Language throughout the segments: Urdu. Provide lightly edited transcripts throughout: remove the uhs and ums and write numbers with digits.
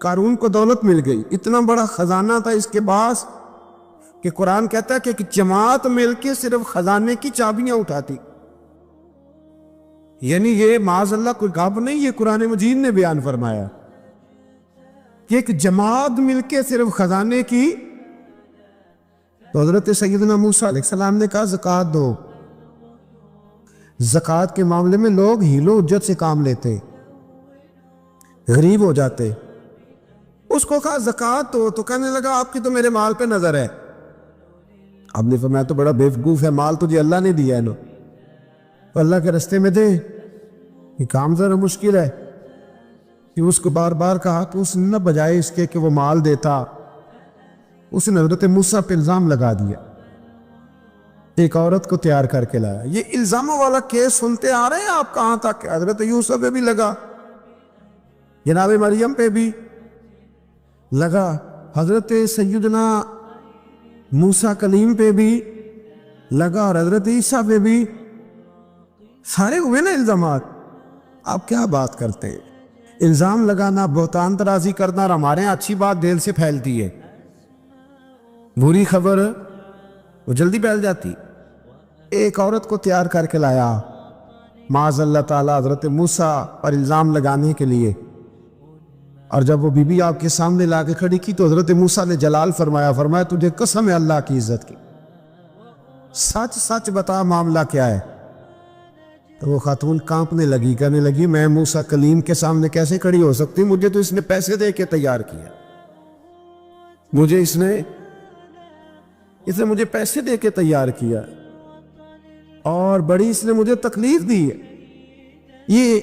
قارون کو دولت مل گئی، اتنا بڑا خزانہ تھا اس کے پاس کہ قرآن کہتا ہے کہ ایک جماعت مل کے صرف خزانے کی چابیاں اٹھاتی. یعنی یہ معاذ اللہ کوئی گپ نہیں، یہ قرآن مجید نے بیان فرمایا کہ ایک جماعت مل کے صرف خزانے کی. تو حضرت سیدنا موسیٰ علیہ السلام نے کہا زکوٰۃ دو. زکوٰۃ کے معاملے میں لوگ ہیل و حجت سے کام لیتے، غریب ہو جاتے. اس کو کہا زکوٰۃ دو تو کہنے لگا آپ کی تو میرے مال پہ نظر ہے. آپ نے فرمایا تو بڑا بیوقوف ہے، مال تجھے اللہ نے دیا ہے نا، تو اللہ کے رستے میں دے. یہ کام ذرا مشکل ہے کہ اس کو بار بار کہا کہ اس نے نہ بجائے اس کے کہ وہ مال دیتا، اس نے حضرت موسیٰ پہ الزام لگا دیا، ایک عورت کو تیار کر کے لایا. یہ الزاموں والا کیس سنتے آ رہے ہیں آپ کہاں تک؟ حضرت یوسف پہ بھی لگا، جناب مریم پہ بھی لگا، حضرت سیدنا موسیٰ کلیم پہ بھی لگا، اور حضرت عیسیٰ پہ بھی. سارے ہوئے نا الزامات. آپ کیا بات کرتے ہیں؟ الزام لگانا، بہتان ترازی کرنا، اور ہمارے یہاں اچھی بات دل سے پھیلتی ہے، بری خبر وہ جلدی پھیل جاتی. ایک عورت کو تیار کر کے لایا معاذ اللہ تعالیٰ حضرت موسیٰ پر الزام لگانے کے لیے، اور جب وہ بی بی آپ کے سامنے لا کے کھڑی کی تو حضرت موسیٰ نے جلال فرمایا تجھے قسم ہے اللہ کی عزت کی، سچ سچ بتا معاملہ کیا ہے. تو وہ خاتون کانپنے لگی، کہنے لگی میں موسیٰ کلیم کے سامنے کیسے کھڑی ہو سکتی؟ مجھے تو اس نے پیسے دے کے تیار کیا، مجھے اس نے مجھے پیسے دے کے تیار کیا، اور بڑی اس نے مجھے تکلیف دی ہے. یہ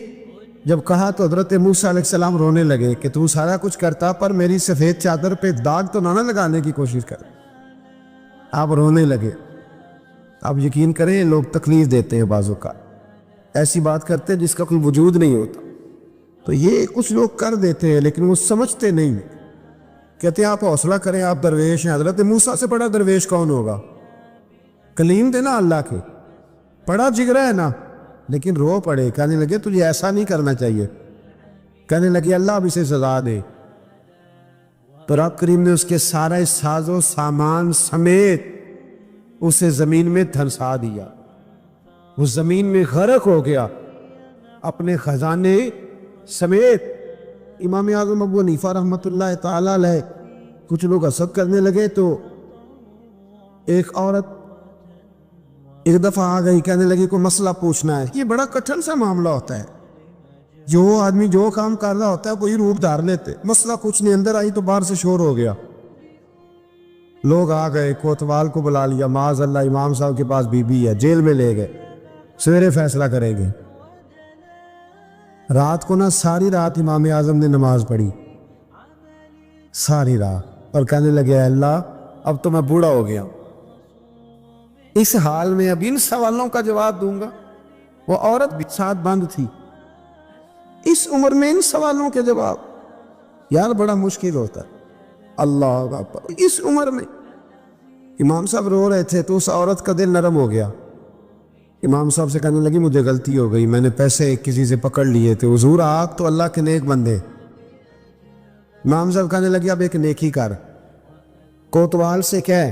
جب کہا تو حضرت موسیٰ علیہ السلام رونے لگے کہ تو سارا کچھ کرتا پر میری سفید چادر پہ داغ تو نہ لگانے کی کوشش کر. آپ رونے لگے. آپ یقین کریں لوگ تکلیف دیتے ہیں بعضوں کا، ایسی بات کرتے ہیں جس کا کوئی وجود نہیں ہوتا. تو یہ کچھ لوگ کر دیتے ہیں لیکن وہ سمجھتے نہیں. کہتے ہیں آپ حوصلہ کریں، آپ درویش ہیں. حضرت موسیٰ سے بڑا درویش کون ہوگا؟ کلیم تھے نا اللہ کے، بڑا جگرا ہے نا. لیکن رو پڑے، کہنے لگے تجھے ایسا نہیں کرنا چاہیے. کہنے لگے اللہ اب اسے سزا دے. تو رب کریم نے اس کے سارے ساز و سامان سمیت اسے زمین میں دھنسا دیا. وہ زمین میں غرق ہو گیا اپنے خزانے سمیت. امام اعظم ابو حنیفہ رحمۃ اللہ تعالی علیہ کچھ لوگ حسد کرنے لگے تو ایک عورت ایک دفعہ آ گئی، کہنے لگی کوئی مسئلہ پوچھنا ہے. یہ بڑا کٹھن سا معاملہ ہوتا ہے، جو آدمی جو کام کر رہا ہوتا ہے کوئی روپ دھار لیتے. مسئلہ کچھ نہیں، اندر آئی تو باہر سے شور ہو گیا. لوگ آ گئے، کوتوال کو بلا لیا، معاذ اللہ امام صاحب کے پاس بی بی ہے، جیل میں لے گئے، سویرے فیصلہ کریں گے. رات کو ساری رات امام اعظم نے نماز پڑھی، ساری رات، اور کہنے لگے اے اللہ اب تو میں بوڑھا ہو گیا، اس حال میں اب ان سوالوں کا جواب دوں گا. وہ عورت بھی ساتھ بند تھی، اس عمر میں ان سوالوں کے جواب یار بڑا مشکل ہوتا ہے. اللہ اکبر. اس عمر میں امام صاحب رو رہے تھے تو اس عورت کا دل نرم ہو گیا. امام صاحب سے کہنے لگی مجھے غلطی ہو گئی، میں نے پیسے کسی سے پکڑ لیے تھے. حضور آپ تو اللہ کے نیک بندے. امام صاحب کہنے لگے اب ایک نیکی کر، کوتوال سے کہہ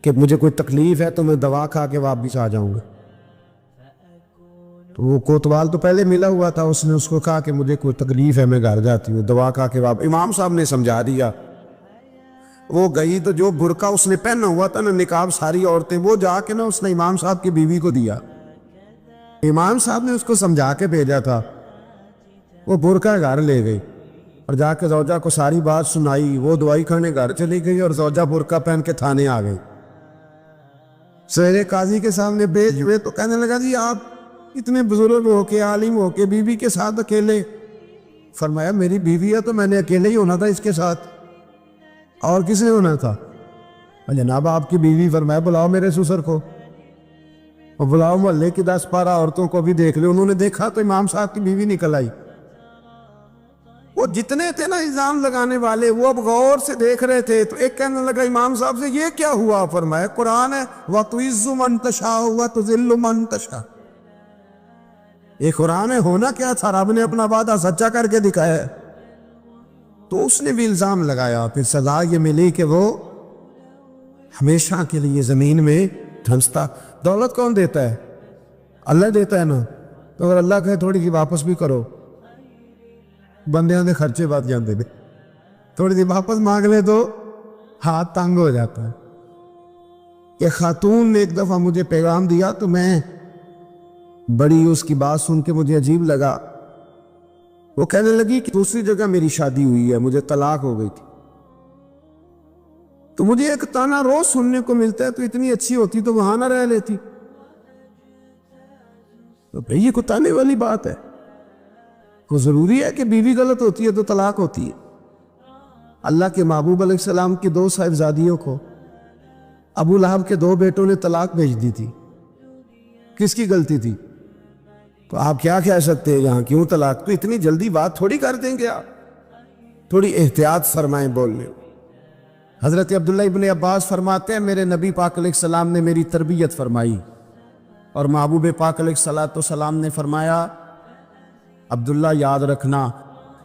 کہ مجھے کوئی تکلیف ہے تو میں دوا کھا کے واپس آ جاؤں گا. تو وہ کوتوال تو پہلے ملا ہوا تھا، اس نے اس کو کہا کہ مجھے کوئی تکلیف ہے میں گھر جاتی ہوں، دوا کھا کے واپس. امام صاحب نے سمجھا دیا. وہ گئی تو جو برقع اس نے پہنا ہوا تھا نا نقاب ساری عورتیں، وہ جا کے اس نے امام صاحب کی بیوی کو دیا. امام صاحب نے اس کو سمجھا کے بھیجا تھا. وہ برقع گھر لے گئی اور جا کے زوجہ کو ساری بات سنائی. وہ دوائی کھانے گھر چلی گئی اور زوجہ برقع پہن کے تھانے آ گئی. سویرے قاضی کے سامنے بھیج ہوئے تو کہنے لگا جی آپ اتنے بزرگ ہو کے عالم ہو کے بیوی کے ساتھ اکیلے. فرمایا میری بیوی ہے تو میں نے اکیلے ہی ہونا تھا اس کے ساتھ، اور کس نے ہونا تھا؟ جناب آپ کی بیوی. فرمایا بلاؤ میرے سسر کو، اور بلاؤ محلے کی 10-12 عورتوں کو بھی دیکھ لے. انہوں نے دیکھا تو امام صاحب کی بیوی نکل آئی. وہ جتنے تھے نا الزام لگانے والے وہ اب غور سے دیکھ رہے تھے. تو ایک کہنے لگا امام صاحب سے یہ کیا ہوا؟ فرمایا قرآن ہے وَتُعِزُّ مَن تَشَاءُ وَتُذِلُّ مَن تَشَاءُ. یہ قرآن ہے. ہونا کیا تھا؟ رب نے اپنا وعدہ سچا کر کے دکھایا ہے. تو اس نے بھی الزام لگایا، پھر سزا یہ ملی کہ وہ ہمیشہ کے لیے زمین میں دھنستا۔ دولت کون دیتا ہے؟ اللہ دیتا ہے نا، تو اگر اللہ کہے تھوڑی سی واپس بھی کرو، بندیاں دے خرچے بات جانتے تھے، تھوڑی سی واپس مانگ لے تو ہاتھ تنگ ہو جاتا ہے۔ کہ خاتون نے ایک دفعہ مجھے پیغام دیا تو میں بڑی اس کی بات سن کے مجھے عجیب لگا۔ وہ کہنے لگی کہ دوسری جگہ میری شادی ہوئی ہے، مجھے طلاق ہو گئی تھی، تو مجھے ایک تانا روز سننے کو ملتا ہے، تو اتنی اچھی ہوتی تو وہاں نہ رہ لیتی۔ تو بھئی یہ کوئی تانے والی بات ہے؟ کوئی ضروری ہے کہ بیوی غلط ہوتی ہے تو طلاق ہوتی ہے؟ اللہ کے محبوب علیہ السلام کی 2 صاحبزادیوں کو ابو لہب کے 2 بیٹوں نے طلاق بھیج دی تھی، کس کی غلطی تھی؟ تو آپ کیا کہہ سکتے ہیں یہاں کیوں طلاق؟ تو اتنی جلدی بات تھوڑی کر دیں گے آپ، تھوڑی احتیاط فرمائیں بولنے۔ حضرت عبداللہ ابن عباس فرماتے ہیں میرے نبی پاک علیہ السلام نے میری تربیت فرمائی، اور محبوب پاک علیہ السلام نے فرمایا عبداللہ یاد رکھنا،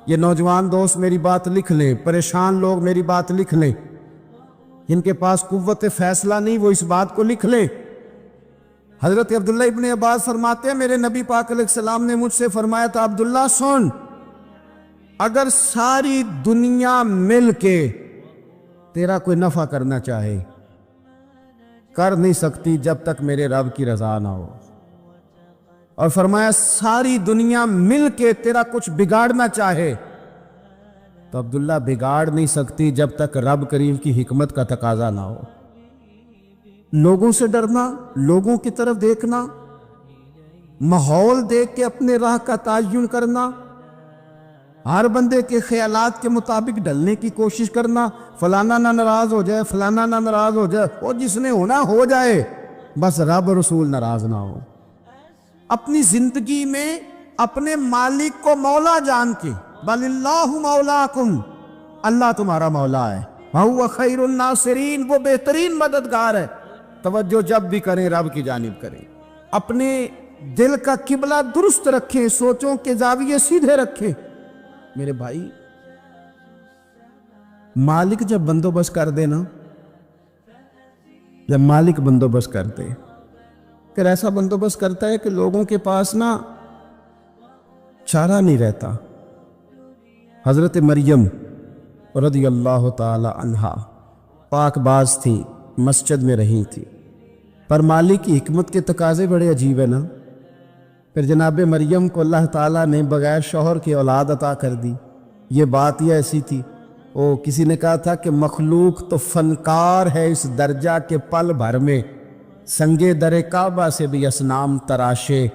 یہ نوجوان دوست میری بات لکھ لیں، پریشان لوگ میری بات لکھ لیں، جن کے پاس قوت فیصلہ نہیں وہ اس بات کو لکھ لیں۔ حضرت عبداللہ ابن عباس فرماتے ہیں میرے نبی پاک علیہ السلام نے مجھ سے فرمایا تھا عبداللہ سن، اگر ساری دنیا مل کے تیرا کوئی نفع کرنا چاہے کر نہیں سکتی جب تک میرے رب کی رضا نہ ہو، اور فرمایا ساری دنیا مل کے تیرا کچھ بگاڑنا چاہے تو عبداللہ بگاڑ نہیں سکتی جب تک رب کریم کی حکمت کا تقاضا نہ ہو۔ لوگوں سے ڈرنا، لوگوں کی طرف دیکھنا، ماحول دیکھ کے اپنے راہ کا تعین کرنا، ہر بندے کے خیالات کے مطابق ڈھلنے کی کوشش کرنا، فلانا نہ ناراض ہو جائے، فلانا نہ ناراض ہو جائے، اور جس نے ہونا ہو جائے، بس رب رسول ناراض نہ ہو۔ اپنی زندگی میں اپنے مالک کو مولا جان کے، بل اللہ مولاکم، اللہ تمہارا مولا ہے، وَهُوَ خَيْرُ النَّاصِرِينَ، وہ بہترین مددگار ہے۔ توجہ جب بھی کریں رب کی جانب کریں، اپنے دل کا قبلہ درست رکھیں، سوچوں کے زاویے سیدھے رکھیں۔ میرے بھائی مالک جب بندوبست کر دے نا، جب مالک بندوبست کرتے پھر ایسا بندوبست کرتا ہے کہ لوگوں کے پاس نا چارہ نہیں رہتا۔ حضرت مریم رضی اللہ تعالی عنہا پاک باز تھی، مسجد میں رہی تھی، پر مالک کی حکمت کے تقاضے بڑے عجیب ہیں نا۔ پھر جناب مریم کو اللہ تعالیٰ نے بغیر شوہر کی اولاد عطا کر دی۔ یہ بات یہ ایسی تھی، کسی نے کہا تھا کہ مخلوق تو فنکار ہے اس درجہ کے پل بھر میں سنگے در کعبہ سے بھی اصنام تراشے،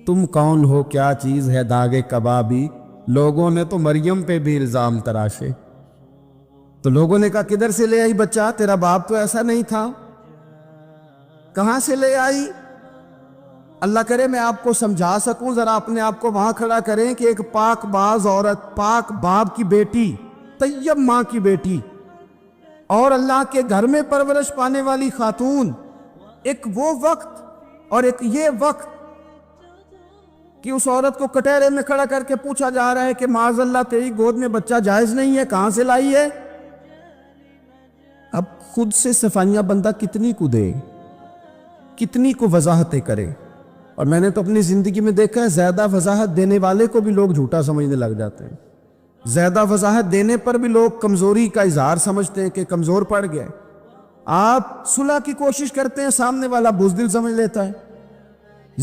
تم کون ہو کیا چیز ہے داغے کبابی، لوگوں نے تو مریم پہ بھی الزام تراشے۔ تو لوگوں نے کہا کدھر سے لے آئی بچہ، تیرا باپ تو ایسا نہیں تھا، کہاں سے لے آئی؟ اللہ کرے میں آپ کو سمجھا سکوں، ذرا اپنے آپ کو وہاں کھڑا کریں کہ ایک پاک باز عورت، پاک باپ کی بیٹی، طیب ماں کی بیٹی، اور اللہ کے گھر میں پرورش پانے والی خاتون، ایک وہ وقت اور ایک یہ وقت کہ اس عورت کو کٹہرے میں کھڑا کر کے پوچھا جا رہا ہے کہ معاذ اللہ تیری گود میں بچہ جائز نہیں ہے، کہاں سے لائی ہے؟ اب خود سے صفائیاں بندہ کتنی کو دے، کتنی کو وضاحتیں کرے۔ اور میں نے تو اپنی زندگی میں دیکھا ہے زیادہ وضاحت دینے والے کو بھی لوگ جھوٹا سمجھنے لگ جاتے ہیں، زیادہ وضاحت دینے پر بھی لوگ کمزوری کا اظہار سمجھتے ہیں کہ کمزور پڑ گئے۔ آپ صلح کی کوشش کرتے ہیں، سامنے والا بزدل سمجھ لیتا ہے،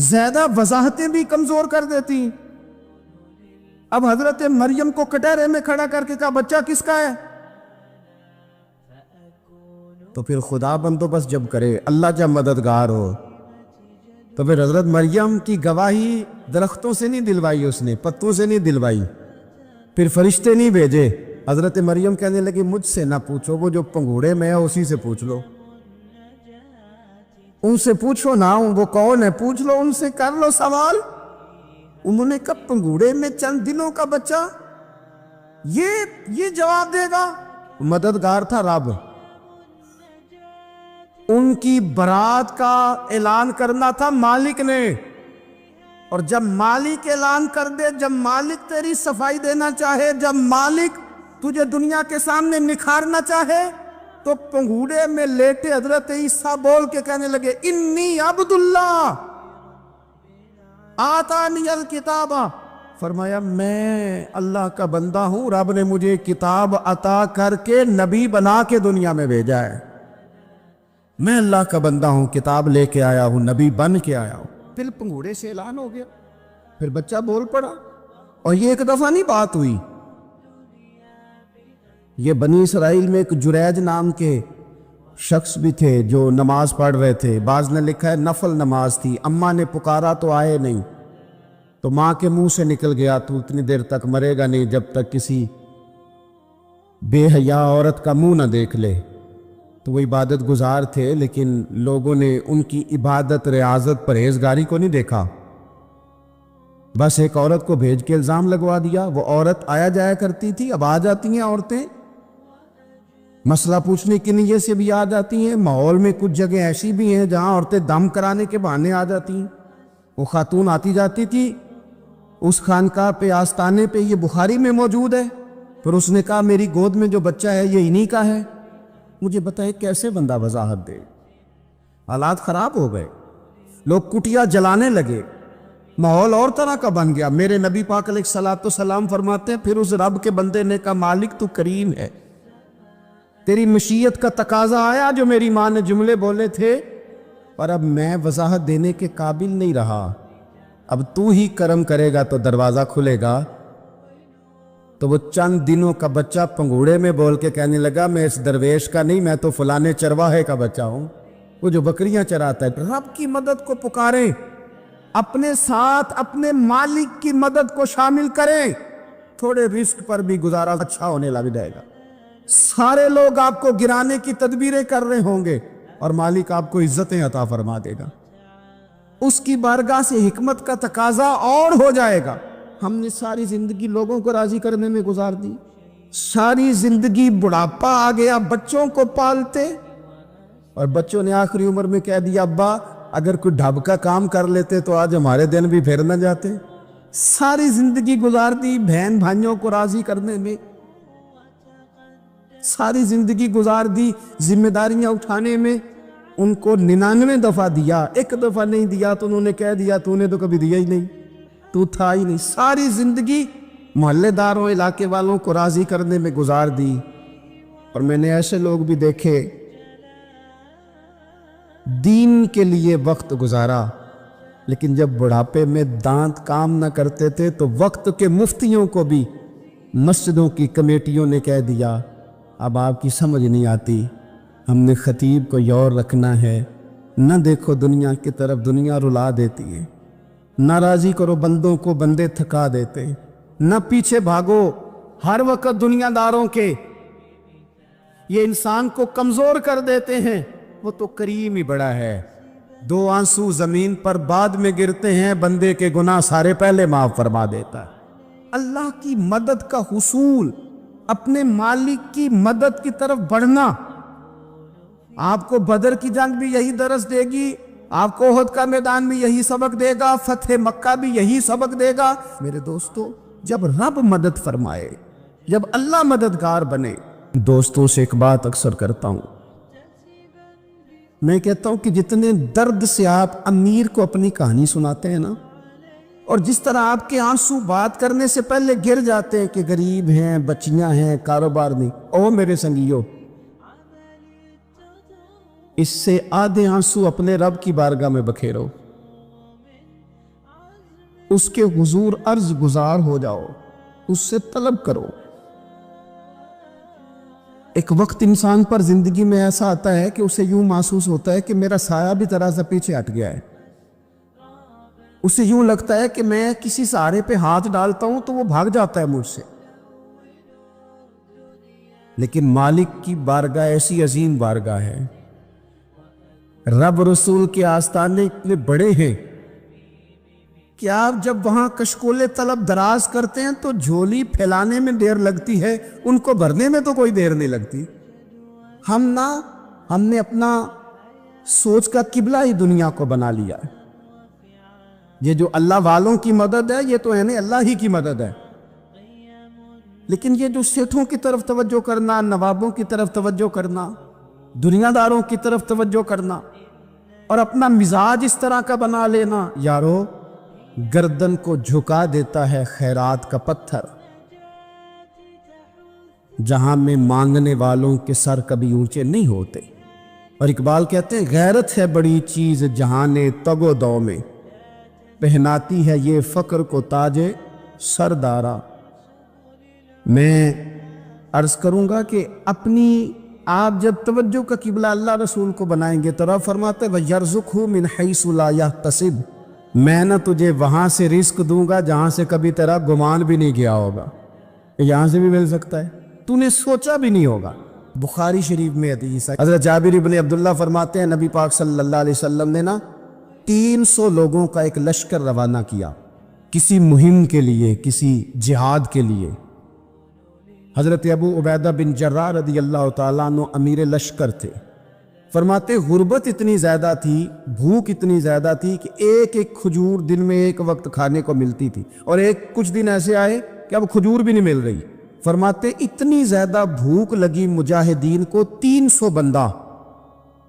زیادہ وضاحتیں بھی کمزور کر دیتی ہیں۔ اب حضرت مریم کو کٹہرے میں کھڑا کر کے کہا بچہ کس کا ہے؟ تو پھر خدا بندوبست جب کرے، اللہ جب مددگار ہو، تو پھر حضرت مریم کی گواہی درختوں سے نہیں دلوائی، اس نے پتوں سے نہیں دلوائی، پھر فرشتے نہیں بھیجے۔ حضرت مریم کہنے لگی مجھ سے نہ پوچھو، وہ جو پنگوڑے میں ہے اسی سے پوچھ لو، ان سے پوچھو نا، وہ کون ہے پوچھ لو، ان سے کر لو سوال۔ انہوں نے کہا پنگوڑے میں چند دنوں کا بچہ، یہ جواب دے گا؟ مددگار تھا رب، ان کی برات کا اعلان کرنا تھا مالک نے، اور جب مالک اعلان کر دے، جب مالک تیری صفائی دینا چاہے، جب مالک تجھے دنیا کے سامنے نکھارنا چاہے تو پنگوڑے میں لیٹے حضرت عیسیٰ بول کے کہنے لگے انی عبداللہ آتانی الکتاب، فرمایا میں اللہ کا بندہ ہوں، رب نے مجھے کتاب عطا کر کے نبی بنا کے دنیا میں بھیجا ہے، میں اللہ کا بندہ ہوں، کتاب لے کے آیا ہوں، نبی بن کے آیا ہوں۔ پھر پنگوڑے سے اعلان ہو گیا، پھر بچہ بول پڑا، اور یہ ایک دفعہ نہیں بات ہوئی۔ یہ بنی اسرائیل میں ایک جریج نام کے شخص بھی تھے جو نماز پڑھ رہے تھے، بعض نے لکھا ہے نفل نماز تھی، اماں نے پکارا تو آئے نہیں، تو ماں کے منہ سے نکل گیا تو اتنی دیر تک مرے گا نہیں جب تک کسی بے حیا عورت کا منہ نہ دیکھ لے۔ تو وہ عبادت گزار تھے، لیکن لوگوں نے ان کی عبادت، ریاضت، پرہیزگاری کو نہیں دیکھا، بس ایک عورت کو بھیج کے الزام لگوا دیا۔ وہ عورت آیا جایا کرتی تھی، اب آ جاتی ہیں عورتیں، مسئلہ پوچھنے کی نیت سے بھی آ جاتی ہیں۔ ماحول میں کچھ جگہ ایسی بھی ہیں جہاں عورتیں دم کرانے کے بہانے آ جاتی ہیں۔ وہ خاتون آتی جاتی تھی، اس خانقاہ پہ، آستانے پہ، یہ بخاری میں موجود ہے، پھر اس نے کہا میری گود میں جو بچہ ہے یہ انہی کا ہے۔ مجھے بتائے کیسے بندہ وضاحت دے؟ حالات خراب ہو گئے، لوگ کٹیا جلانے لگے، ماحول اور طرح کا بن گیا۔ میرے نبی پاک علیہ الصلوۃ والسلام فرماتے ہیں پھر اس رب کے بندے نے کہا مالک تو کریم ہے، تیری مشیت کا تقاضا آیا جو میری ماں نے جملے بولے تھے، پر اب میں وضاحت دینے کے قابل نہیں رہا، اب تو ہی کرم کرے گا تو دروازہ کھلے گا۔ تو وہ چند دنوں کا بچہ پنگوڑے میں بول کے کہنے لگا میں اس درویش کا نہیں، میں تو فلانے چرواہے کا بچہ ہوں، وہ جو بکریاں چراتا ہے۔ رب کی مدد کو پکاریں، اپنے ساتھ اپنے مالک کی مدد کو شامل کریں، تھوڑے رزق پر بھی گزارا اچھا ہونے لگ جائے گا۔ سارے لوگ آپ کو گرانے کی تدبیریں کر رہے ہوں گے اور مالک آپ کو عزتیں عطا فرما دے گا، اس کی بارگاہ سے حکمت کا تقاضا اور ہو جائے گا۔ ہم نے ساری زندگی لوگوں کو راضی کرنے میں گزار دی، ساری زندگی بڑھاپا آ گیا بچوں کو پالتے، اور بچوں نے آخری عمر میں کہہ دیا ابا اگر کوئی ڈھب کا کام کر لیتے تو آج ہمارے دن بھی پھر نہ جاتے۔ ساری زندگی گزار دی بہن بھائیوں کو راضی کرنے میں، ساری زندگی گزار دی ذمہ داریاں اٹھانے میں، ان کو 99 دفعہ دیا، ایک دفعہ نہیں دیا تو انہوں نے کہہ دیا تو نے تو کبھی دیا ہی نہیں، تو تھا ہی نہیں۔ ساری زندگی محلے داروں، علاقے والوں کو راضی کرنے میں گزار دی۔ اور میں نے ایسے لوگ بھی دیکھے دین کے لیے وقت گزارا، لیکن جب بڑھاپے میں دانت کام نہ کرتے تھے تو وقت کے مفتیوں کو بھی مسجدوں کی کمیٹیوں نے کہہ دیا اب آپ کی سمجھ نہیں آتی، ہم نے خطیب کو یور رکھنا ہے، نہ دیکھو دنیا کی طرف، دنیا رلا دیتی ہے، نہ راضی کرو بندوں کو، بندے تھکا دیتے، نہ پیچھے بھاگو ہر وقت دنیا داروں کے، یہ انسان کو کمزور کر دیتے ہیں۔ وہ تو کریم ہی بڑا ہے، 2 آنسو زمین پر بعد میں گرتے ہیں، بندے کے گناہ سارے پہلے معاف فرما دیتا ہے۔ اللہ کی مدد کا حصول، اپنے مالک کی مدد کی طرف بڑھنا، آپ کو بدر کی جنگ بھی یہی درس دے گی، آپ کو احد کا میدان بھی یہی سبق دے گا، فتح مکہ بھی یہی سبق دے گا۔ میرے دوستو، جب رب مدد فرمائے، جب اللہ مددگار بنے، دوستوں سے ایک بات اکثر کرتا ہوں، میں کہتا ہوں کہ جتنے درد سے آپ امیر کو اپنی کہانی سناتے ہیں نا، اور جس طرح آپ کے آنسو بات کرنے سے پہلے گر جاتے ہیں کہ غریب ہیں، بچیاں ہیں، کاروبار نہیں، او میرے سنگیو، اس سے آدھے آنسو اپنے رب کی بارگاہ میں بکھیرو، اس کے حضور عرض گزار ہو جاؤ، اس سے طلب کرو۔ ایک وقت انسان پر زندگی میں ایسا آتا ہے کہ اسے یوں محسوس ہوتا ہے کہ میرا سایہ بھی ذرا سا پیچھے ہٹ گیا ہے، اسے یوں لگتا ہے کہ میں کسی سہارے پہ ہاتھ ڈالتا ہوں تو وہ بھاگ جاتا ہے مجھ سے، لیکن مالک کی بارگاہ ایسی عظیم بارگاہ ہے، رب رسول کے آستانے اتنے بڑے ہیں کہ آپ جب وہاں کشکول طلب دراز کرتے ہیں تو جھولی پھیلانے میں دیر لگتی ہے، ان کو بھرنے میں تو کوئی دیر نہیں لگتی۔ ہم نے اپنا سوچ کا قبلہ ہی دنیا کو بنا لیا ہے۔ یہ جو اللہ والوں کی مدد ہے، یہ تو ہے نہیں، اللہ ہی کی مدد ہے۔ لیکن یہ جو سیٹھوں کی طرف توجہ کرنا، نوابوں کی طرف توجہ کرنا، دنیا داروں کی طرف توجہ کرنا اور اپنا مزاج اس طرح کا بنا لینا، یارو گردن کو جھکا دیتا ہے خیرات کا پتھر، جہاں میں مانگنے والوں کے سر کبھی اونچے نہیں ہوتے۔ اور اقبال کہتے ہیں غیرت ہے بڑی چیز جہان تگ و دو میں، پہناتی ہے یہ فقر کو تاج سردارا۔ میں عرض کروں گا کہ اپنی آپ جب توجہ کا قبلہ اللہ رسول کو بنائیں گے تو رب فرماتے ہیں وَيَرْزُقْهُ مِنْ حَيْثُ لَا يَحْتَسِبُ، میں نہ تجھے وہاں سے رزق دوں گا جہاں سے کبھی تیرا گمان بھی نہیں کیا ہوگا، یہاں سے بھی مل سکتا ہے، تو نے سوچا بھی نہیں ہوگا۔ بخاری شریف میں حدیث ہے، حضرت جابر بن عبداللہ فرماتے ہیں نبی پاک صلی اللہ علیہ وسلم نے 300 لوگوں کا ایک لشکر روانہ کیا کسی مہم کے لیے، کسی جہاد کے لیے۔ حضرت ابو عبیدہ بن جراح رضی اللہ تعالیٰ عنہ امیر لشکر تھے۔ فرماتے غربت اتنی زیادہ تھی، بھوک اتنی زیادہ تھی کہ ایک ایک کھجور دن میں ایک وقت کھانے کو ملتی تھی، اور کچھ دن ایسے آئے کہ اب کھجور بھی نہیں مل رہی۔ فرماتے اتنی زیادہ بھوک لگی مجاہدین کو 300 بندہ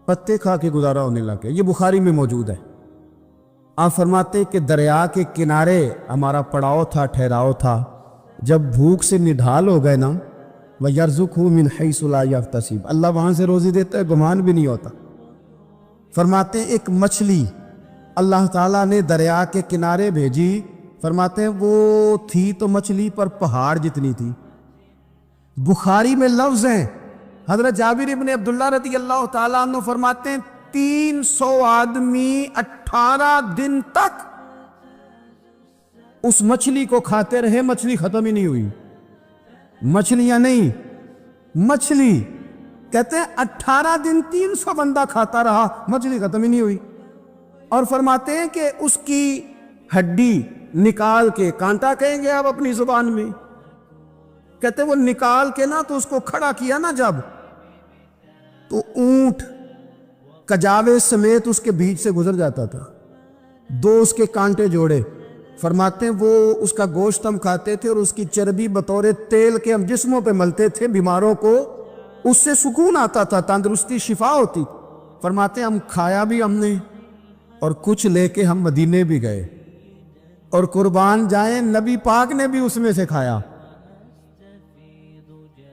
پتے کھا کے گزارا ہونے لگے۔ یہ بخاری میں موجود ہے۔ آپ فرماتے کہ دریا کے کنارے ہمارا پڑاؤ تھا، ٹھہراؤ تھا، جب بھوک سے نڈھال ہو گئے نا وَيَرْزُقْهُ مِنْ حَيْثُ لَا يَحْتَسِبُ، اللہ وہاں سے روزی دیتا ہے، گمان بھی نہیں ہوتا۔ فرماتے ہیں ایک مچھلی اللہ تعالیٰ نے دریا کے کنارے بھیجی، فرماتے ہیں وہ تھی تو مچھلی پر پہاڑ جتنی تھی۔ بخاری میں لفظ ہیں، حضرت جابر بن عبداللہ رضی اللہ تعالیٰ عنہ فرماتے ہیں 300 آدمی 18 دن تک اس مچھلی کو کھاتے رہے، مچھلی ختم ہی نہیں ہوئی۔ مچھلیاں نہیں، مچھلی کہتے ہیں 18 دن 300 بندہ کھاتا رہا، مچھلی ختم ہی نہیں ہوئی۔ اور فرماتے ہیں کہ اس کی ہڈی نکال کے، کانٹا کہیں گے آپ اپنی زبان میں، کہتے ہیں وہ نکال کے نا تو اس کو کھڑا کیا نا جب، تو اونٹ کجاوے سمیت اس کے بیچ سے گزر جاتا تھا، 2 اس کے کانٹے جوڑے۔ فرماتے ہیں وہ اس کا گوشت ہم کھاتے تھے اور اس کی چربی بطور تیل کے ہم جسموں پہ ملتے تھے، بیماروں کو اس سے سکون آتا تھا، تندرستی شفا ہوتی۔ فرماتے ہیں ہم کھایا بھی ہم نے، اور کچھ لے کے ہم مدینے بھی گئے، اور قربان جائیں نبی پاک نے بھی اس میں سے کھایا۔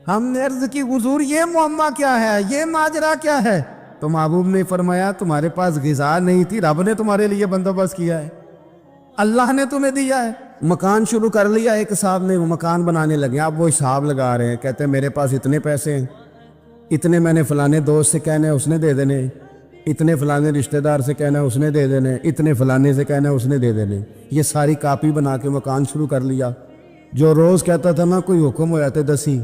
ہم نے عرض کی حضور یہ معمہ کیا ہے، یہ ماجرا کیا ہے؟ تو محبوب نے فرمایا تمہارے پاس غذا نہیں تھی، رب نے تمہارے لیے بندوبست کیا ہے، اللہ نے تمہیں دیا ہے۔ مکان شروع کر لیا ایک صاحب نے، وہ مکان بنانے لگے، آپ وہ حساب لگا رہے ہیں، کہتے ہیں میرے پاس اتنے پیسے ہیں، اتنے میں نے فلانے دوست سے کہنا ہے اس نے دے دینے، اتنے فلانے رشتہ دار سے کہنا ہے اس نے دے دینے، اتنے فلانے سے کہنا ہے اس نے دے دینے۔ یہ ساری کاپی بنا کے مکان شروع کر لیا۔ جو روز کہتا تھا نا کوئی حکم ہو جاتے دسی،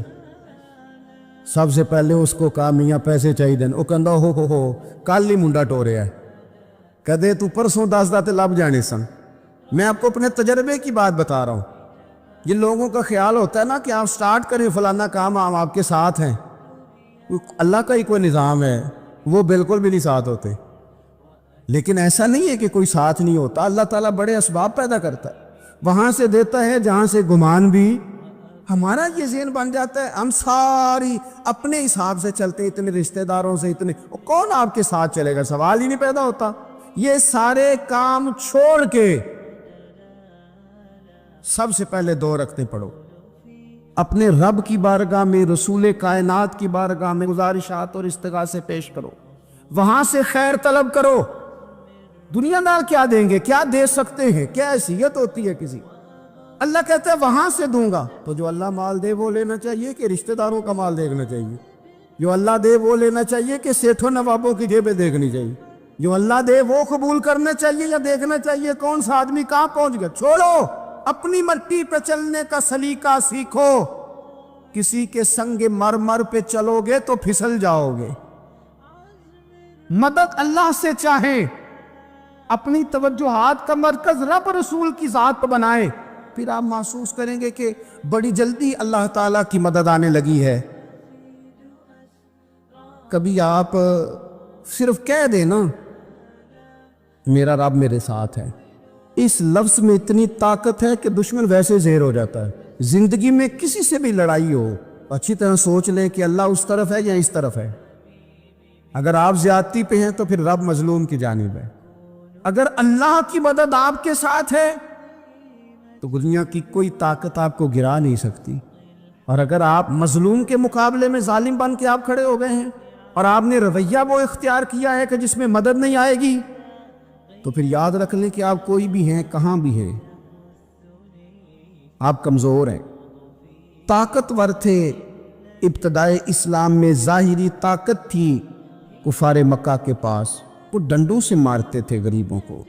سب سے پہلے اس کو کہا میاں پیسے چاہیے دین، وہ کہندا ہو کل ہی منڈا ٹوریا ہے، کہدے تو پرسوں 10 داتے لب جانے سن۔ میں آپ کو اپنے تجربے کی بات بتا رہا ہوں۔ یہ لوگوں کا خیال ہوتا ہے نا کہ آپ سٹارٹ کریں فلانا کام، ہم آپ کے ساتھ ہیں، اللہ کا ہی کوئی نظام ہے، وہ بالکل بھی نہیں ساتھ ہوتے۔ لیکن ایسا نہیں ہے کہ کوئی ساتھ نہیں ہوتا، اللہ تعالیٰ بڑے اسباب پیدا کرتا ہے، وہاں سے دیتا ہے جہاں سے گمان بھی ہمارا یہ ذہن بن جاتا ہے، ہم ساری اپنے حساب سے چلتے ہیں، اتنے رشتہ داروں سے، اتنے کون آپ کے ساتھ چلے گا، سوال ہی نہیں پیدا ہوتا۔ یہ سارے کام چھوڑ کے سب سے پہلے 2 رکعتیں پڑھو، اپنے رب کی بارگاہ میں، رسول کائنات کی بارگاہ میں گزارشات اور استغاثے پیش کرو، وہاں سے خیر طلب کرو۔ دنیا دار کیا دیں گے، کیا دے سکتے ہیں، کیا حیثیت ہوتی ہے کسی، اللہ کہتا ہے وہاں سے دوں گا۔ تو جو اللہ مال دے وہ لینا چاہیے کہ رشتہ داروں کا مال دیکھنا چاہیے؟ جو اللہ دے وہ لینا چاہیے کہ سیٹھوں نوابوں کی جیبیں دیکھنی چاہیے؟ جو اللہ دے وہ قبول کرنا چاہیے یا دیکھنا چاہیے کون سا آدمی کہاں پہنچ گیا؟ چھوڑو، اپنی مٹی پہ چلنے کا سلیقہ سیکھو، کسی کے سنگ مرمر پہ چلو گے تو پھسل جاؤ گے۔ مدد اللہ سے چاہیں، اپنی توجہات کا مرکز رب رسول کی ذات پہ بنائیں، پھر آپ محسوس کریں گے کہ بڑی جلدی اللہ تعالیٰ کی مدد آنے لگی ہے۔ کبھی آپ صرف کہہ دیں نا میرا رب میرے ساتھ ہے، اس لفظ میں اتنی طاقت ہے کہ دشمن ویسے زہر ہو جاتا ہے۔ زندگی میں کسی سے بھی لڑائی ہو اچھی طرح سوچ لیں کہ اللہ اس طرف ہے یا اس طرف ہے. اگر آپ زیادتی پہ ہیں تو پھر رب مظلوم کی جانب ہے. اگر اللہ کی مدد آپ کے ساتھ ہے تو دنیا کی کوئی طاقت آپ کو گرا نہیں سکتی. اور اگر آپ مظلوم کے مقابلے میں ظالم بن کے آپ کھڑے ہو گئے ہیں اور آپ نے رویہ وہ اختیار کیا ہے کہ جس میں مدد نہیں آئے گی, تو پھر یاد رکھ لیں کہ آپ کوئی بھی ہیں, کہاں بھی ہیں, آپ کمزور ہیں. طاقتور تھے ابتدائے اسلام میں, ظاہری طاقت تھی کفار مکہ کے پاس, وہ ڈنڈوں سے مارتے تھے غریبوں کو,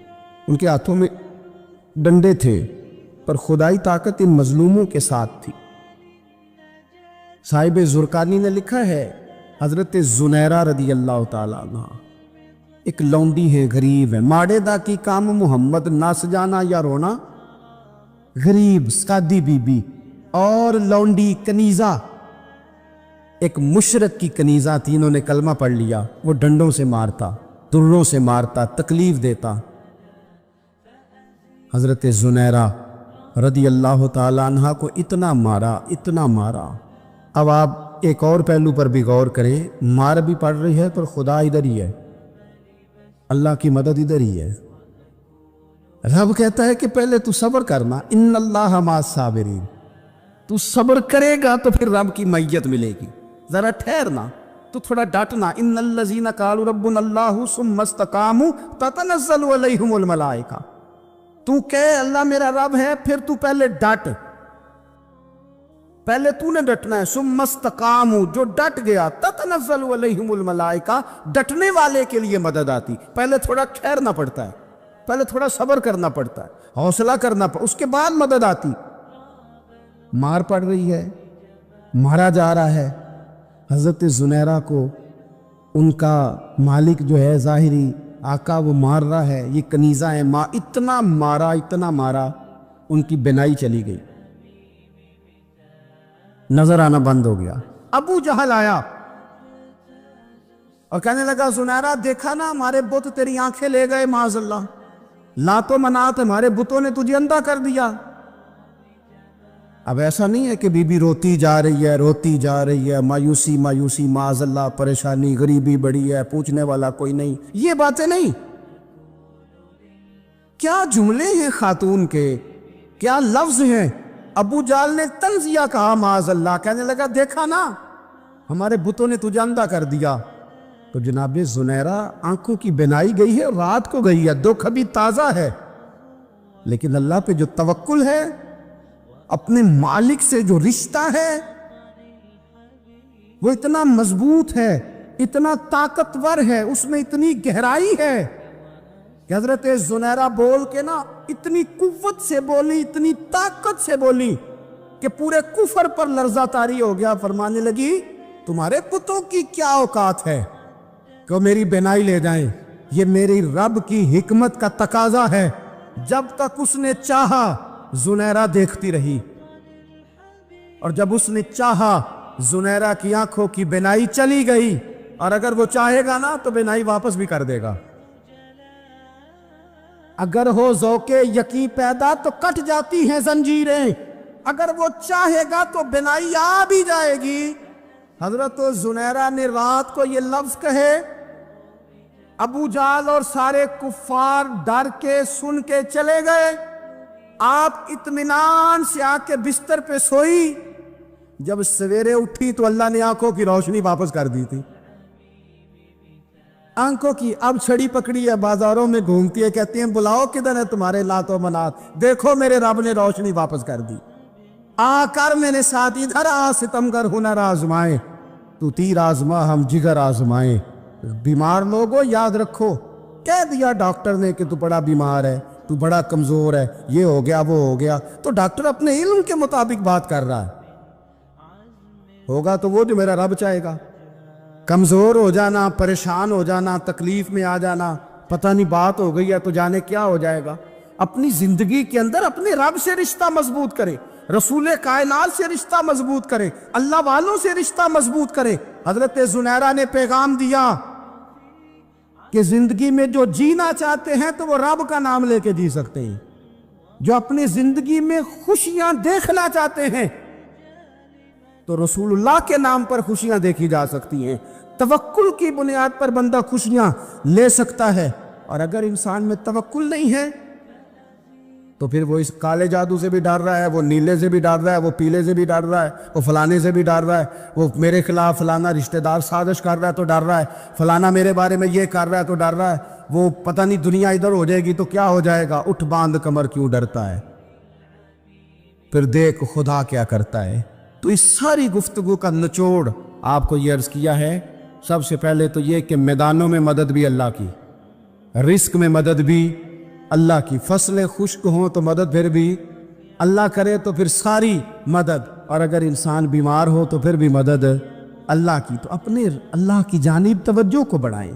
ان کے ہاتھوں میں ڈنڈے تھے, پر خدائی طاقت ان مظلوموں کے ساتھ تھی. صاحب زرقانی نے لکھا ہے, حضرت زنیرہ رضی اللہ تعالیٰ عنہ ایک لونڈی ہے, غریب ہے, ماڑے دا کی کام محمد نہ سجانا یا رونا, غریب سادی بی بی اور لونڈی کنیزہ, ایک مشرک کی کنیزہ تھی, انہوں نے کلمہ پڑھ لیا, وہ ڈنڈوں سے مارتا, دروں سے مارتا, تکلیف دیتا. حضرت زنیرہ رضی اللہ تعالیٰ عنہ کو اتنا مارا, اتنا مارا. اب آپ ایک اور پہلو پر بھی غور کریں, مار بھی پڑ رہی ہے پر خدا ادھر ہی ہے, اللہ کی مدد ادھر ہی ہے. رب کہتا ہے کہ پہلے تو صبر کرنا, ان اللہ مع الصابرین, تو صبر کرے گا تو پھر رب کی معیت ملے گی. ذرا ٹھہرنا, تو تھوڑا ڈٹنا. ان الذین قالوا ربنا اللہ ثم استقاموا تتنزل علیہم الملائکہ, تو کہے اللہ میرا رب ہے, پھر تو پہلے ڈٹ, پہلے تو نے ڈٹنا ہے. ثم استقاموا, جو ڈٹ گیا, تتنزل علیہم الملائکہ, ڈٹنے والے کے لیے مدد آتی. پہلے تھوڑا ٹھہرنا پڑتا ہے, پہلے تھوڑا صبر کرنا پڑتا ہے, حوصلہ کرنا پڑتا, اس کے بعد مدد آتی. مار پڑ رہی ہے, مارا جا رہا ہے. حضرت زنیرہ کو ان کا مالک جو ہے ظاہری آقا وہ مار رہا ہے, یہ کنیزہ ہے, اتنا مارا, اتنا مارا, ان کی بینائی چلی گئی, نظر آنا بند ہو گیا. ابو جہل آیا اور کہنے لگا زنیرہ دیکھا نا ہمارے بت تیری آنکھیں لے گئے, معاذ اللہ, لات و منات ہمارے بتوں نے تجھے اندھا کر دیا. اب ایسا نہیں ہے کہ بی بی روتی جا رہی ہے, روتی جا رہی ہے, مایوسی مایوسی, معاذ اللہ, پریشانی, غریبی بڑی ہے, پوچھنے والا کوئی نہیں, یہ باتیں نہیں. کیا جملے ہیں خاتون کے, کیا لفظ ہیں. ابو جال نے تنزیہ کہا, معاذ اللہ, کہنے لگا دیکھا نا ہمارے بتوں نے تجھے اندھا کر دیا. تو جناب زنیرہ آنکھوں کی بینائی گئی ہے, رات کو گئی ہے, دکھ ابھی تازہ ہے, لیکن اللہ پہ جو توکل ہے, اپنے مالک سے جو رشتہ ہے, وہ اتنا مضبوط ہے, اتنا طاقتور ہے, اس میں اتنی گہرائی ہے کہ حضرت زنیرہ بول کے نا اتنی قوت سے بولی, اتنی طاقت سے بولی کہ پورے کفر پر لرزہ طاری ہو گیا. فرمانے لگی تمہارے پتوں کی کیا اوقات ہے کہ وہ میری بینائی لے جائیں, یہ میری رب کی حکمت کا تقاضا ہے. جب تک اس نے چاہا زنیرہ دیکھتی رہی, اور جب اس نے چاہا زنیرہ کی آنکھوں کی بینائی چلی گئی, اور اگر وہ چاہے گا نا تو بینائی واپس بھی کر دے گا. اگر ہو ذوق یقین پیدا تو کٹ جاتی ہیں زنجیریں, اگر وہ چاہے گا تو بینائی آ بھی جائے گی. حضرت زنیرہ نے رات کو یہ لفظ کہے, ابو جال اور سارے کفار ڈر کے سن کے چلے گئے. آپ اطمینان سے آ کے بستر پہ سوئی, جب سویرے اٹھی تو اللہ نے آنکھوں کی روشنی واپس کر دی تھی. آنکھوں کی اب چھڑی پکڑی ہے, بازاروں میں گھومتی ہے, کہتی ہیں بلاؤ کدھر ہے تمہارے لات و منات, دیکھو میرے رب نے روشنی واپس کر دی. آ کر میرے ساتھ ادھر آ, ستمگر ہنر آزمائے, تو تیر آزما ہم جگر آزمائے. بیمار لوگوں یاد رکھو, کہہ دیا ڈاکٹر نے کہ تو بڑا بیمار ہے, تو بڑا کمزور ہے, یہ ہو گیا وہ ہو گیا, تو ڈاکٹر اپنے علم کے مطابق بات کر رہا ہے. ہوگا تو وہ جو میرا رب چاہے گا. کمزور ہو جانا, پریشان ہو جانا, تکلیف میں آ جانا, پتہ نہیں بات ہو گئی ہے تو جانے کیا ہو جائے گا. اپنی زندگی کے اندر اپنے رب سے رشتہ مضبوط کرے, رسول کائنات سے رشتہ مضبوط کرے, اللہ والوں سے رشتہ مضبوط کرے. حضرت زنیرہ نے پیغام دیا کہ زندگی میں جو جینا چاہتے ہیں تو وہ رب کا نام لے کے جی سکتے ہیں. جو اپنی زندگی میں خوشیاں دیکھنا چاہتے ہیں تو رسول اللہ کے نام پر خوشیاں دیکھی جا سکتی ہیں. توکل کی بنیاد پر بندہ خوشیاں لے سکتا ہے. اور اگر انسان میں توکل نہیں ہے تو پھر وہ اس کالے جادو سے بھی ڈر رہا ہے, وہ نیلے سے بھی ڈر رہا ہے, وہ پیلے سے بھی ڈر رہا ہے, وہ فلانے سے بھی ڈر رہا ہے, وہ میرے خلاف فلانا رشتہ دار سازش کر رہا ہے تو ڈر رہا ہے, فلانا میرے بارے میں یہ کر رہا ہے تو ڈر رہا ہے, وہ پتہ نہیں دنیا ادھر ہو جائے گی تو کیا ہو جائے گا. اٹھ باندھ کمر کیوں ڈرتا ہے؟ پھر دیکھ خدا کیا کرتا ہے. تو اس ساری گفتگو کا نچوڑ آپ کو یہ عرض کیا ہے. سب سے پہلے تو یہ کہ میدانوں میں مدد بھی اللہ کی, رزق میں مدد بھی اللہ کی, فصلیں خشک ہوں تو مدد پھر بھی اللہ کرے تو پھر ساری مدد, اور اگر انسان بیمار ہو تو پھر بھی مدد اللہ کی. تو اپنے اللہ کی جانب توجہ کو بڑھائیں,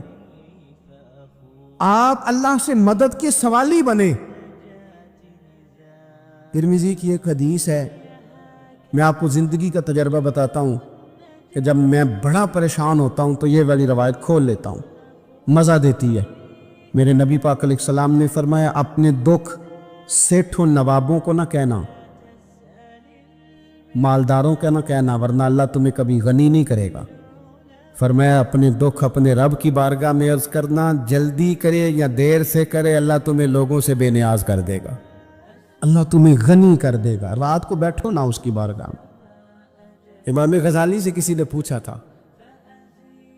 آپ اللہ سے مدد کے سوالی بنیں. ترمذی کی ایک حدیث ہے, میں آپ کو زندگی کا تجربہ بتاتا ہوں کہ جب میں بڑا پریشان ہوتا ہوں تو یہ والی روایت کھول لیتا ہوں, مزہ دیتی ہے. میرے نبی پاک علیہ السلام نے فرمایا اپنے دکھ سیٹھوں نوابوں کو نہ کہنا, مالداروں کا نہ کہنا, ورنہ اللہ تمہیں کبھی غنی نہیں کرے گا. فرمایا اپنے دکھ اپنے رب کی بارگاہ میں عرض کرنا, جلدی کرے یا دیر سے کرے اللہ تمہیں لوگوں سے بے نیاز کر دے گا, اللہ تمہیں غنی کر دے گا. رات کو بیٹھو نا اس کی بارگاہ میں. امام غزالی سے کسی نے پوچھا تھا,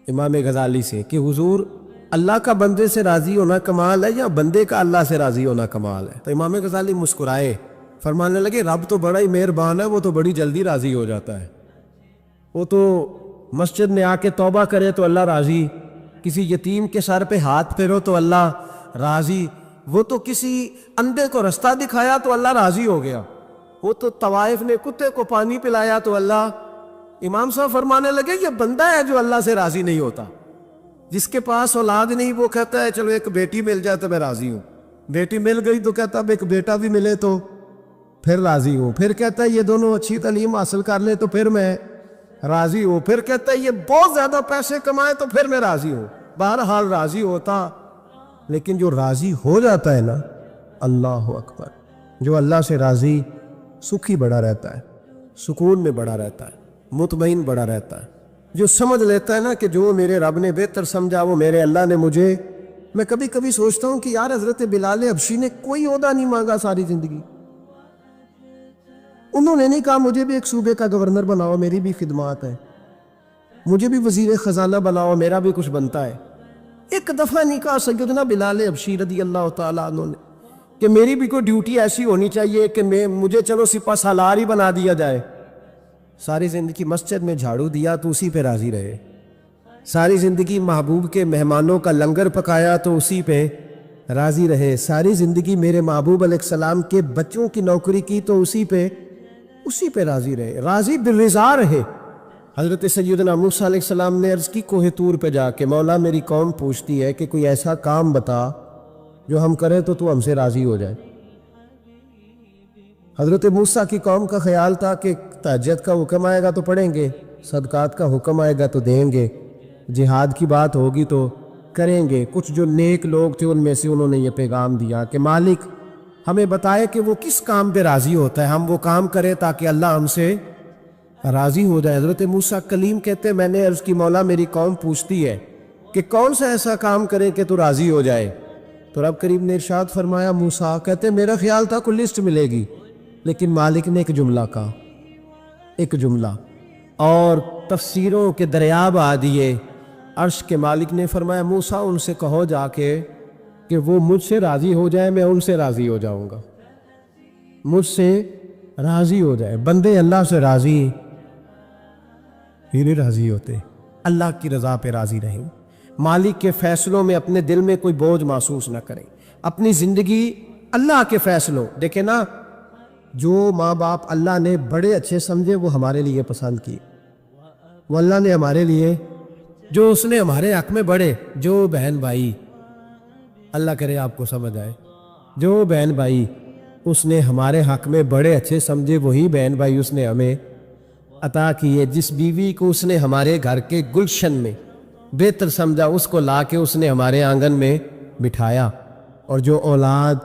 امام غزالی سے, کہ حضور اللہ کا بندے سے راضی ہونا کمال ہے یا بندے کا اللہ سے راضی ہونا کمال ہے؟ تو امام غزالی مسکرائے, فرمانے لگے رب تو بڑا ہی مہربان ہے, وہ تو بڑی جلدی راضی ہو جاتا ہے. وہ تو مسجد میں آ کے توبہ کرے تو اللہ راضی, کسی یتیم کے سر پہ ہاتھ پھیرو تو اللہ راضی, وہ تو کسی اندھے کو رستہ دکھایا تو اللہ راضی ہو گیا, وہ تو طوائف نے کتے کو پانی پلایا تو اللہ. امام صاحب فرمانے لگے یہ بندہ ہے جو اللہ سے راضی نہیں ہوتا. جس کے پاس اولاد نہیں وہ کہتا ہے چلو ایک بیٹی مل جائے تو میں راضی ہوں, بیٹی مل گئی تو کہتا اب ایک بیٹا بھی ملے تو پھر راضی ہوں, پھر کہتا ہے یہ دونوں اچھی تعلیم حاصل کر لے تو پھر میں راضی ہوں, پھر کہتا ہے یہ بہت زیادہ پیسے کمائے تو پھر میں راضی ہوں. بہرحال راضی ہوتا, لیکن جو راضی ہو جاتا ہے نا, اللہ اکبر, جو اللہ سے راضی سکھی بڑا رہتا ہے, سکون میں بڑا رہتا ہے, مطمئن بڑا رہتا ہے. جو سمجھ لیتا ہے نا کہ جو میرے رب نے بہتر سمجھا وہ میرے اللہ نے مجھے. میں کبھی کبھی سوچتا ہوں کہ یار حضرت بلال حبشی نے کوئی عہدہ نہیں مانگا ساری زندگی, انہوں نے نہیں کہا مجھے بھی ایک صوبے کا گورنر بناؤ میری بھی خدمات ہے, مجھے بھی وزیر خزانہ بناؤ میرا بھی کچھ بنتا ہے. ایک دفعہ نہیں کہا سیدنا بلال حبشی رضی اللہ تعالیٰ عنہ نے کہ میری بھی کوئی ڈیوٹی ایسی ہونی چاہیے کہ مجھے چلو سپہ سالار ہی بنا دیا جائے. ساری زندگی مسجد میں جھاڑو دیا تو اسی پہ راضی رہے, ساری زندگی محبوب کے مہمانوں کا لنگر پکایا تو اسی پہ راضی رہے, ساری زندگی میرے محبوب علیہ السلام کے بچوں کی نوکری کی تو اسی پہ راضی رہے, راضی بالرضا رہے. حضرت سیدنا موسیٰ علیہ السلام نے عرض کی کوہ طور پہ جا کے, مولا میری قوم پوچھتی ہے کہ کوئی ایسا کام بتا جو ہم کریں تو ہم سے راضی ہو جائے. حضرت موسیٰ کی قوم کا خیال تھا کہ تہجد کا حکم آئے گا تو پڑھیں گے, صدقات کا حکم آئے گا تو دیں گے, جہاد کی بات ہوگی تو کریں گے. کچھ جو نیک لوگ تھے ان میں سے انہوں نے یہ پیغام دیا کہ مالک ہمیں بتائے کہ وہ کس کام پہ راضی ہوتا ہے, ہم وہ کام کریں تاکہ اللہ ہم سے راضی ہو جائے. حضرت موسیٰ کلیم کہتے ہیں میں نے عرض کی مولا میری قوم پوچھتی ہے کہ کون سا ایسا کام کرے کہ تو راضی ہو جائے. تو رب کریم نے ارشاد فرمایا موسیٰ, کہتے میرا خیال تھا کوئی لسٹ ملے گی, لیکن مالک نے ایک جملہ کہا, ایک جملہ, اور تفسیروں کے دریاب آ دیے. عرش کے مالک نے فرمایا موسیٰ ان سے کہو جا کے کہ وہ مجھ سے راضی ہو جائے, میں ان سے راضی ہو جاؤں گا, مجھ سے راضی ہو جائے. بندے اللہ سے راضی ہی نہیں راضی ہوتے, اللہ کی رضا پہ راضی رہیں, مالک کے فیصلوں میں اپنے دل میں کوئی بوجھ محسوس نہ کریں, اپنی زندگی اللہ کے فیصلوں. دیکھیں نا, جو ماں باپ اللہ نے بڑے اچھے سمجھے وہ ہمارے لیے پسند کیے, وہ اللہ نے ہمارے لیے جو اس نے ہمارے حق میں بڑے, جو بہن بھائی, اللہ کرے آپ کو سمجھ آئے, جو بہن بھائی اس نے ہمارے حق میں بڑے اچھے سمجھے وہی بہن بھائی اس نے ہمیں عطا کیے. جس بیوی کو اس نے ہمارے گھر کے گلشن میں بہتر سمجھا اس کو لا کے اس نے ہمارے آنگن میں بٹھایا, اور جو اولاد